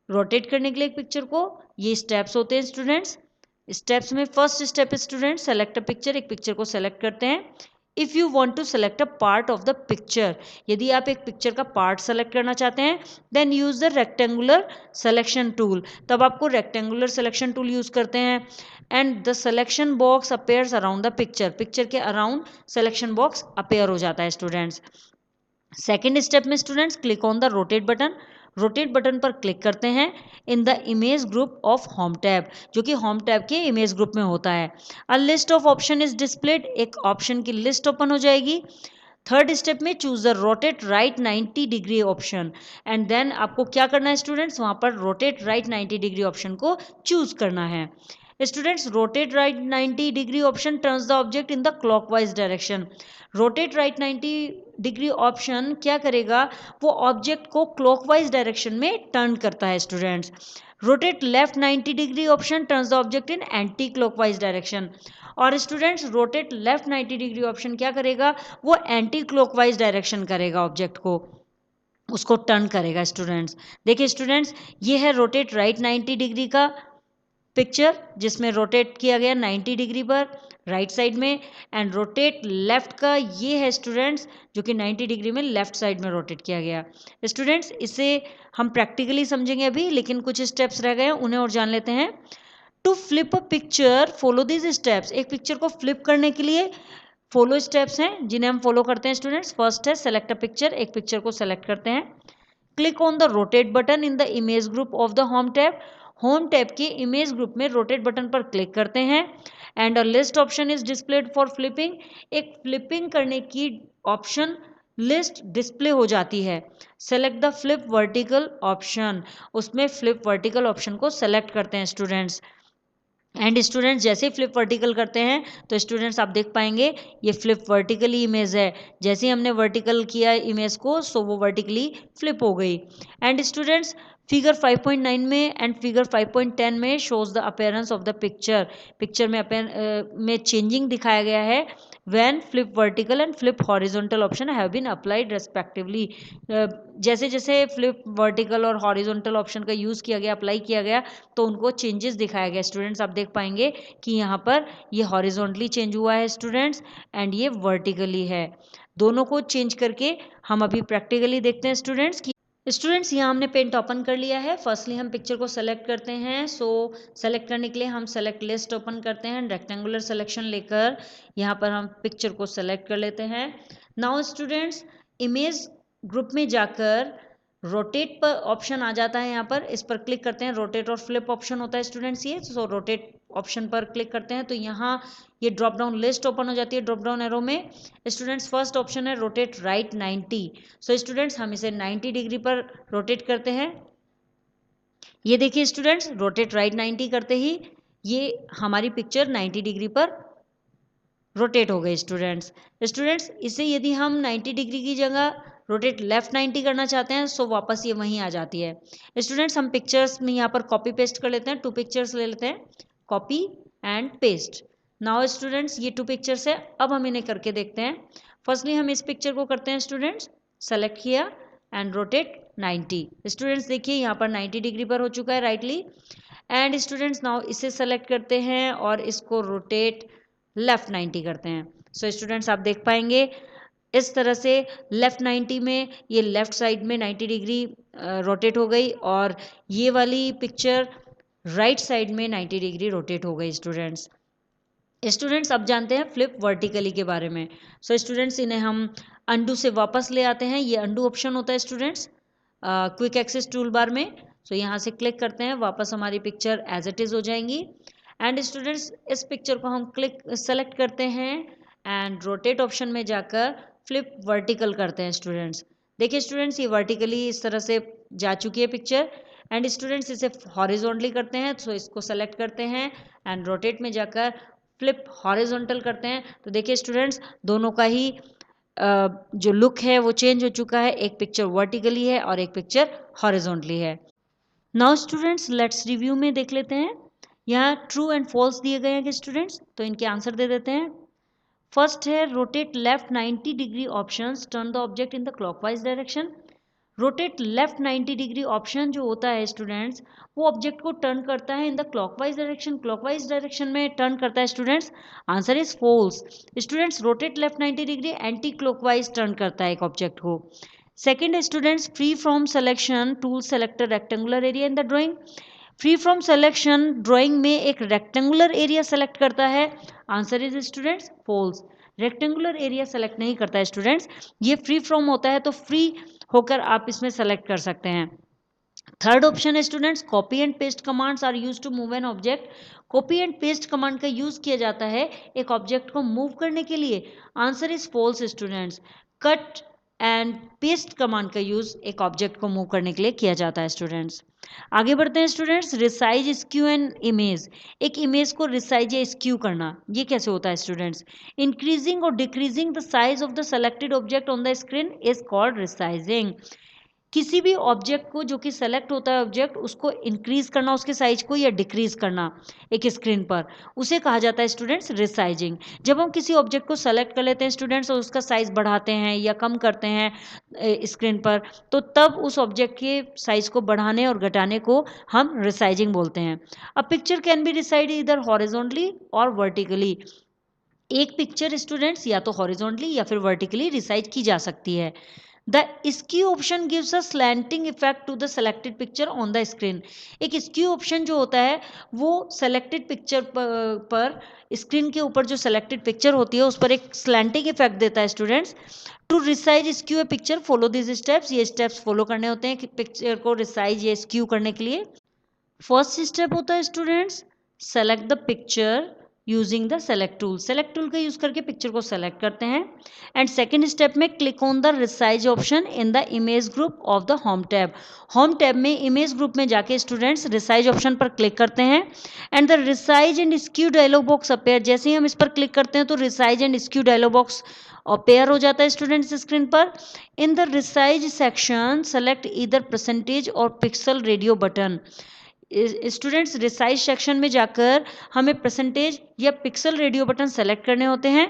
rotate करने के लिए एक पिक्चर को ये स्टेप्स होते हैं स्टूडेंट्स। स्टेप्स में first step student select a picture, एक पिक्चर को सेलेक्ट करते हैं। If you want to select a part of the picture, यदि आप एक पिक्चर का पार्ट सेलेक्ट करना चाहते हैं, then use the rectangular selection tool, तब आपको रेक्टेंगुलर सिलेक्शन टूल यूज़ करते हैं। And the selection box appears around the picture, picture के अराउंड सिलेक्शन बॉक्स अपेयर हो जाता है स्टूडेंट्स। सेकेंड स्टेप में students click on the rotate button, rotate button पर क्लिक करते हैं in the image group of home tab, जो कि होम टैब के इमेज ग्रुप में होता है। A list of option is displayed, एक ऑप्शन की लिस्ट ओपन हो जाएगी। थर्ड स्टेप में choose the rotate right 90 degree option, and then आपको क्या करना है स्टूडेंट्स, वहां पर रोटेट राइट 90 डिग्री ऑप्शन को चूज करना है। Students rotate right 90 degree option turns the object in the clockwise direction, rotate right 90 degree option क्या करेगा, वो ऑब्जेक्ट को क्लॉकवाइज डायरेक्शन में टर्न करता है students. Rotate left 90 degree option turns the object in anti clockwise direction, और students rotate left 90 degree option क्या करेगा, वो एंटी क्लॉकवाइज डायरेक्शन करेगा, ऑब्जेक्ट को उसको टर्न करेगा स्टूडेंट्स। देखिए स्टूडेंट्स, ये है रोटेट राइट 90 डिग्री का पिक्चर, जिसमें रोटेट किया गया 90 डिग्री पर राइट साइड में, एंड रोटेट लेफ्ट का ये है स्टूडेंट्स, जो कि 90 डिग्री में लेफ्ट साइड में रोटेट किया गया। स्टूडेंट्स इसे हम प्रैक्टिकली समझेंगे अभी, लेकिन कुछ स्टेप्स रह गए हैं, उन्हें और जान लेते हैं। To flip a picture follow this steps, एक पिक्चर को फ्लिप करने के लिए फॉलो स्टेप्स हैं जिन्हें हम फॉलो करते हैं स्टूडेंट्स। फर्स्ट है सेलेक्ट अ पिक्चर, एक पिक्चर को सेलेक्ट करते हैं। Click on the rotate button in the image group of the home tab, home tab के इमेज ग्रुप में रोटेट बटन पर क्लिक करते हैं। And a list option is displayed for flipping, एक फ्लिपिंग करने की ऑप्शन लिस्ट डिस्प्ले हो जाती है। Select the flip vertical option, उसमें फ्लिप वर्टिकल ऑप्शन को सेलेक्ट करते हैं स्टूडेंट्स। एंड स्टूडेंट्स जैसे ही फ्लिप वर्टिकल करते हैं तो स्टूडेंट्स आप देख पाएंगे ये फ्लिप वर्टिकली इमेज है, जैसे ही हमने वर्टिकल किया इमेज को सो वो वर्टिकली फ्लिप हो गई। एंड स्टूडेंट्स फिगर 5.9 में एंड फिगर 5.10 में shows the appearance of the picture, picture में चेंजिंग दिखाया गया है when flip vertical and flip horizontal option have been applied respectively। जैसे जैसे फ्लिप वर्टिकल और हॉरिजॉन्टल ऑप्शन का यूज़ किया गया, अप्लाई किया गया, तो उनको चेंजेस दिखाया गया स्टूडेंट्स। आप देख पाएंगे कि यहाँ पर ये हॉरिजॉन्टली चेंज हुआ है स्टूडेंट्स, एंड ये वर्टिकली है। दोनों को चेंज करके हम अभी प्रैक्टिकली देखते हैं स्टूडेंट्स की। स्टूडेंट्स यहाँ हमने पेंट ओपन कर लिया है। फर्स्टली हम पिक्चर को सेलेक्ट करते हैं। सो सेलेक्ट करने के लिए हम सेलेक्ट लिस्ट ओपन करते हैं, रेक्टेंगुलर सिलेक्शन लेकर यहाँ पर हम पिक्चर को सेलेक्ट कर लेते हैं। नाउ स्टूडेंट्स इमेज ग्रुप में जाकर रोटेट पर ऑप्शन आ जाता है, यहाँ पर इस पर क्लिक करते हैं। रोटेट और फ्लिप ऑप्शन होता है स्टूडेंट्स ये। सो रोटेट ऑप्शन पर क्लिक करते हैं तो यहाँ ये ड्रॉप डाउन लिस्ट ओपन हो जाती है। ड्रॉप डाउन एरो में स्टूडेंट्स फर्स्ट ऑप्शन है रोटेट राइट 90। सो स्टूडेंट्स हम इसे 90 डिग्री पर रोटेट करते हैं। ये देखिए स्टूडेंट्स रोटेट राइट 90 करते ही ये हमारी पिक्चर 90 डिग्री पर रोटेट हो गई स्टूडेंट्स। स्टूडेंट्स इसे यदि हम 90 डिग्री की जगह रोटेट लेफ्ट 90 करना चाहते हैं सो वापस ये वहीं आ जाती है। स्टूडेंट्स हम पिक्चर्स में यहाँ पर कॉपी पेस्ट कर लेते हैं। 2 पिक्चर्स ले लेते हैं, copy and paste. Now students ये 2 पिक्चर्स है, अब हम इन्हें करके देखते हैं। फर्स्टली हम इस पिक्चर को करते हैं स्टूडेंट्स, सेलेक्ट किया एंड रोटेट 90। स्टूडेंट्स देखिए यहाँ पर 90 डिग्री पर हो चुका है राइटली। एंड स्टूडेंट्स नाउ इसे सेलेक्ट करते हैं और इसको रोटेट लेफ्ट 90 करते हैं। सो स्टूडेंट्स आप देख पाएंगे इस तरह से लेफ्ट 90 में ये लेफ्ट साइड में 90 डिग्री रोटेट हो गई, और ये वाली पिक्चर राइट साइड में 90 डिग्री रोटेट हो गई स्टूडेंट्स। स्टूडेंट्स अब जानते हैं फ्लिप वर्टिकली के बारे में। सो स्टूडेंट्स इन्हें हम अंडू से वापस ले आते हैं। ये अंडू ऑप्शन होता है students quick access tool bar में। सो यहाँ से क्लिक करते हैं, वापस हमारी पिक्चर एज इट इज़ हो जाएंगी। एंड स्टूडेंट्स इस पिक्चर को हम सेलेक्ट करते हैं एंड रोटेट ऑप्शन में जाकर फ्लिप वर्टिकल करते हैं स्टूडेंट्स। देखिए स्टूडेंट्स ये वर्टिकली इस तरह से जा चुकी है पिक्चर। एंड स्टूडेंट्स इसे हॉरिजॉन्टली करते हैं, तो इसको सेलेक्ट करते हैं एंड रोटेट में जाकर फ्लिप हॉरिजॉन्टल करते हैं। तो देखिए स्टूडेंट्स दोनों का ही जो लुक है वो चेंज हो चुका है। एक पिक्चर वर्टिकली है और एक पिक्चर हॉरिजॉन्टली है। नाउ स्टूडेंट्स लेट्स रिव्यू में देख लेते हैं। यहाँ ट्रू एंड फॉल्स दिए गए हैं कि स्टूडेंट्स, तो इनके आंसर दे देते हैं। फर्स्ट है rotate left 90 degree options turn the object in the clockwise direction. Rotate left 90 degree option जो होता है स्टूडेंट्स, वो ऑब्जेक्ट को टर्न करता है in the clockwise direction, clockwise direction में टर्न करता है students. Answer is false. Students rotate left 90 degree anticlockwise turn करता है एक ऑब्जेक्ट को। Second students free from selection tool select rectangular area in the drawing. Free from selection drawing में एक रेक्टेंगुलर एरिया सेलेक्ट करता है। Answer is students false. Rectangular area select नहीं करता है स्टूडेंट्स, ये फ्री फ्रॉम होता है तो फ्री होकर आप इसमें सेलेक्ट कर सकते हैं। थर्ड ऑप्शन है students copy and paste commands are use to move an object. Copy and paste command का यूज किया जाता है एक ऑब्जेक्ट को मूव करने के लिए। Answer is false students. Cut and paste command का यूज एक ऑब्जेक्ट को मूव करने के लिए किया जाता है स्टूडेंट्स। आगे बढ़ते हैं students. Resize skew and image. एक इमेज को रिसाइज या स्क्यू करना, ये कैसे होता है स्टूडेंट्स? इंक्रीजिंग और decreasing the size of the selected object on the screen is called resizing. किसी भी ऑब्जेक्ट को जो कि सेलेक्ट होता है ऑब्जेक्ट, उसको इंक्रीज करना उसके साइज को या डिक्रीज करना एक स्क्रीन पर, उसे कहा जाता है स्टूडेंट्स रिसाइजिंग। जब हम किसी ऑब्जेक्ट को सेलेक्ट कर लेते हैं स्टूडेंट्स और उसका साइज बढ़ाते हैं या कम करते हैं स्क्रीन पर, तो तब उस ऑब्जेक्ट के साइज को बढ़ाने और घटाने को हम रिसाइजिंग बोलते हैं। A picture can be resized इधर हॉरिजॉन्टली और वर्टिकली। एक पिक्चर स्टूडेंट्स या तो हॉरिजॉन्टली या फिर वर्टिकली रिसाइज की जा सकती है। The skew option gives a slanting effect to the selected picture on the screen. एक स्क्यू ऑप्शन जो होता है वो सेलेक्टेड पिक्चर पर स्क्रीन के ऊपर जो सेलेक्टेड पिक्चर होती है उस पर एक स्लैंटिंग इफेक्ट देता है students. To resize skew a picture follow this steps. ये स्टेप्स फॉलो करने होते हैं कि पिक्चर को रिसाइज या स्क्यू करने के लिए। फर्स्ट स्टेप होता है students select the picture using the select tool. Select tool का यूज करके पिक्चर को सेलेक्ट करते हैं। एंड सेकेंड स्टेप में click on the resize option in the image group of the home tab. Home tab में इमेज ग्रुप में जाके स्टूडेंट्स रिसाइज ऑप्शन पर क्लिक करते हैं and the resize and skew dialog box appear. जैसे ही हम इस पर क्लिक करते हैं तो resize and skew dialog box appear हो जाता है स्टूडेंट्स स्क्रीन पर। In the resize section select either percentage और pixel radio button. Students resize section में जाकर हमें परसेंटेज या पिक्सल रेडियो बटन सेलेक्ट करने होते हैं।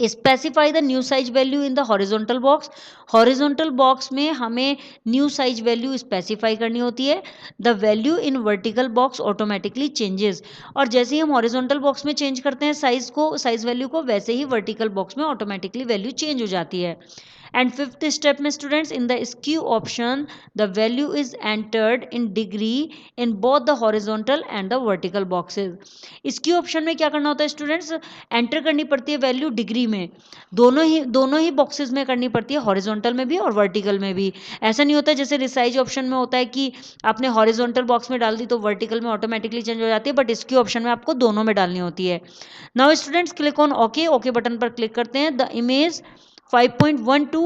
Specify the new size value in the horizontal box. Horizontal box में हमें न्यू साइज वैल्यू स्पेसिफाई करनी होती है। The value in vertical box automatically changes. और जैसे ही हम हॉरिजॉन्टल बॉक्स में चेंज करते हैं साइज वैल्यू को, वैसे ही वर्टिकल बॉक्स में ऑटोमेटिकली वैल्यू चेंज हो जाती है। एंड फिफ्थ स्टेप में students in the skew option the value is entered in degree in both the horizontal and the vertical boxes. Skew option में क्या करना होता है स्टूडेंट्स? एंटर करनी पड़ती है वैल्यू डिग्री में। दोनों ही बॉक्सेस में करनी पड़ती है, हॉरिजॉन्टल में भी और वर्टिकल में भी। ऐसा नहीं होता जैसे रिसाइज ऑप्शन में होता है कि आपने हॉरिजॉन्टल बॉक्स में डाल दी तो वर्टिकल में ऑटोमेटिकली चेंज हो जाती है, बट स्क्यू ऑप्शन में आपको दोनों में डालनी होती है। Now students click on okay. Okay button पर क्लिक करते हैं। The image 5.12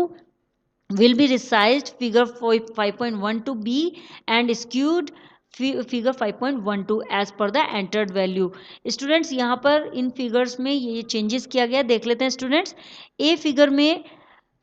will be resized figure 5.12b and skewed figure 5.12 as per the entered value. Students यहाँ पर इन फिगर्स में ये चेंजेस किया गया, देख लेते हैं स्टूडेंट्स। ए फिगर में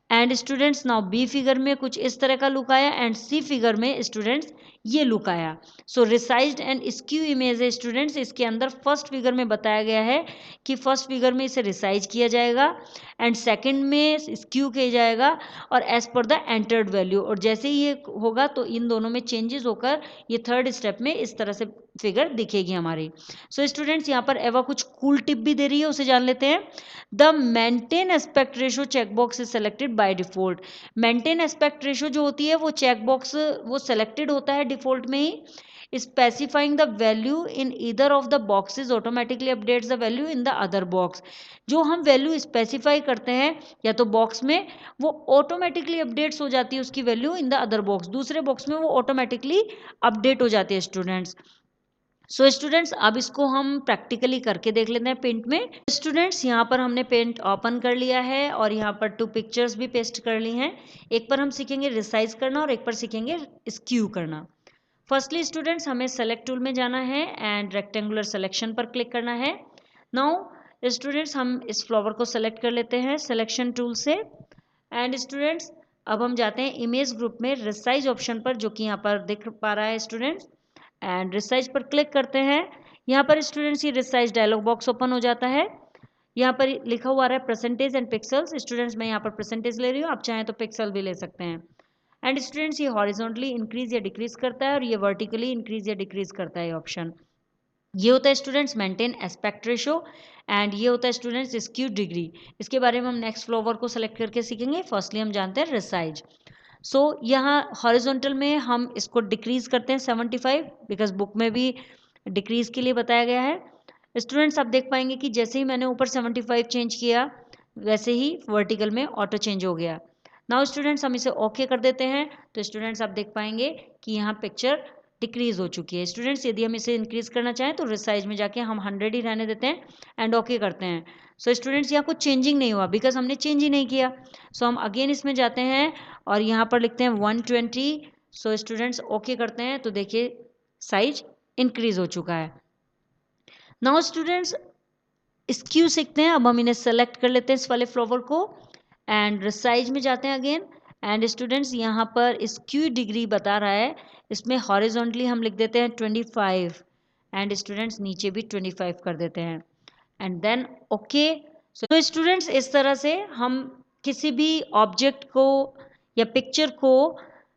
and students now B figure में कुछ इस तरह का लुक आया एंड सी फिगर में स्टूडेंट्स ये लुक आया। So resized and skew image है स्टूडेंट्स। इसके अंदर फर्स्ट फिगर में बताया गया है कि फर्स्ट फिगर में इसे रिसाइज किया जाएगा एंड सेकंड में स्क्यू किया जाएगा और as per the entered value. और जैसे ही ये होगा तो इन दोनों में चेंजेस होकर ये थर्ड स्टेप में इस तरह से फिगर दिखेगी हमारी। सो स्टूडेंट्स यहाँ पर एवा कुछ कूल टिप भी दे रही है, उसे जान लेते हैं। The maintain aspect ratio checkbox is selected by default. Maintain aspect ratio जो होती है वो चेकबॉक्स वो सेलेक्टेड होता है डिफॉल्ट में ही। Specifying the value in either of the boxes automatically updates the value in the other box. जो हम वैल्यू स्पेसिफाई करते हैं या तो बॉक्स में, वो ऑटोमेटिकली अपडेट्स हो जाती है उसकी value in the other box, दूसरे बॉक्स में वो ऑटोमेटिकली अपडेट हो जाती है स्टूडेंट्स। सो स्टूडेंट्स अब इसको हम प्रैक्टिकली करके देख लेते हैं पेंट में। स्टूडेंट्स यहाँ पर हमने पेंट ओपन कर लिया है और यहाँ पर 2 पिक्चर्स भी पेस्ट कर ली हैं। एक पर हम सीखेंगे रिसाइज करना और एक पर सीखेंगे स्क्यू करना। फर्स्टली स्टूडेंट्स हमें सेलेक्ट टूल में जाना है एंड रेक्टेंगुलर सिलेक्शन पर क्लिक करना है। नाउ स्टूडेंट्स हम इस फ्लावर को सेलेक्ट कर लेते हैं सिलेक्शन टूल से। एंड स्टूडेंट्स अब हम जाते हैं इमेज ग्रुप में रिसाइज ऑप्शन पर, जो कि यहाँ पर दिख पा रहा है स्टूडेंट्स, एंड रिसाइज पर क्लिक करते हैं। यहाँ पर स्टूडेंट्स ये रिसाइज डायलॉग बॉक्स ओपन हो जाता है। यहाँ पर लिखा हुआ आ रहा है परसेंटेज एंड पिक्सल्स। स्टूडेंट्स मैं यहाँ पर परसेंटेज ले रही हूँ, आप चाहें तो पिक्सल भी ले सकते हैं। एंड स्टूडेंट्स ये हॉरिजॉन्टली इंक्रीज या डिक्रीज करता है और ये वर्टिकली इंक्रीज या डिक्रीज करता है ऑप्शन। ये होता है students maintain aspect ratio, and ये होता है स्टूडेंट्स स्क्यू डिग्री। इसके बारे में हम नेक्स्ट फ्लोवर को सेलेक्ट करके सीखेंगे। फर्स्टली हम जानते हैं रिसाइज। सो यहाँ हॉरिजॉन्टल में हम इसको डिक्रीज करते हैं 75, बिकॉज बुक में भी डिक्रीज के लिए बताया गया है। स्टूडेंट्स आप देख पाएंगे कि जैसे ही मैंने ऊपर 75 चेंज किया वैसे ही वर्टिकल में ऑटो चेंज हो गया। नाउ स्टूडेंट्स हम इसे ओके कर देते हैं, तो स्टूडेंट्स आप देख पाएंगे कि यहाँ पिक्चर डिक्रीज हो चुकी है। स्टूडेंट्स यदि हम इसे इंक्रीज करना चाहें तो रिसाइज में जाके हम 100 ही रहने देते हैं एंड ओके करते हैं। सो स्टूडेंट्स यहाँ कुछ चेंजिंग नहीं हुआ बिकॉज हमने चेंज ही नहीं किया। सो हम अगेन इसमें जाते हैं और यहाँ पर लिखते हैं 120। सो स्टूडेंट्स ओके करते हैं तो देखिए साइज इंक्रीज हो चुका है। नाउ स्टूडेंट्स स्क्यू सीखते हैं। अब हम इन्हें सेलेक्ट कर लेते हैं इस वाले फ्लावर को एंड रिसाइज में जाते हैं अगेन। एंड स्टूडेंट्स यहाँ पर स्क्यू डिग्री बता रहा है, इसमें हॉरिजॉन्टली हम लिख देते हैं 25 एंड स्टूडेंट्स नीचे भी 25 कर देते हैं एंड देन ओके। तो स्टूडेंट्स इस तरह से हम किसी भी ऑब्जेक्ट को या पिक्चर को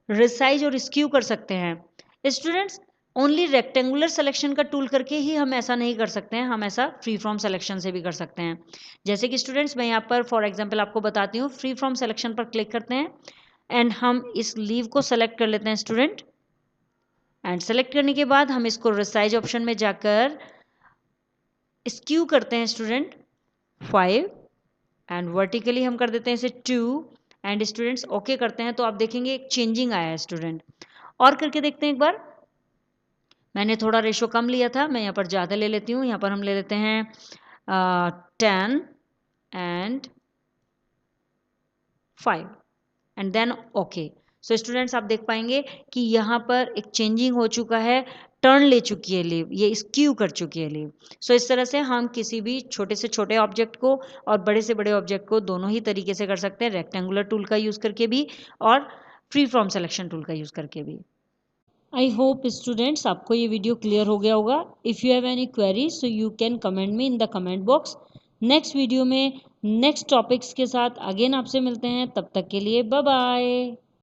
रिसाइज और स्क्यू कर सकते हैं। स्टूडेंट्स ओनली रेक्टेंगुलर सिलेक्शन का टूल करके ही हम ऐसा नहीं कर सकते हैं, हम ऐसा फ्री फ्रॉम सिलेक्शन से भी कर सकते हैं। जैसे कि स्टूडेंट्स मैं यहाँ पर फॉर एग्जांपल आपको बताती हूँ। फ्री फ्रॉम सिलेक्शन पर क्लिक करते हैं एंड हम इस लीव को सेलेक्ट कर लेते हैं स्टूडेंट, एंड सेलेक्ट करने के बाद हम इसको रिसाइज ऑप्शन में जाकर स्क्यू करते हैं स्टूडेंट 5 एंड वर्टिकली हम कर देते हैं इसे 2 एंड स्टूडेंट्स ओके करते हैं तो आप देखेंगे एक चेंजिंग आया है स्टूडेंट। और करके देखते हैं एक बार। मैंने थोड़ा रेशो कम लिया था, मैं यहाँ पर ज़्यादा ले लेती हूँ। यहाँ पर हम ले लेते हैं 10 and 5 and then okay. So students आप देख पाएंगे कि यहाँ पर एक चेंजिंग हो चुका है, टर्न ले चुकी है लीव, ये स्क्यू कर चुकी है लीव। सो इस तरह से हम किसी भी छोटे से छोटे ऑब्जेक्ट को और बड़े से बड़े ऑब्जेक्ट को दोनों ही तरीके से कर सकते हैं, रेक्टेंगुलर टूल का यूज़ करके भी और फ्री फ्रॉम सिलेक्शन टूल का यूज़ करके भी। आई होप स्टूडेंट्स आपको ये वीडियो क्लियर हो गया होगा। If you have any query so you can comment me in the comment box. Next video में नेक्स्ट टॉपिक्स के साथ अगेन आपसे मिलते हैं, तब तक के लिए बाय बाय।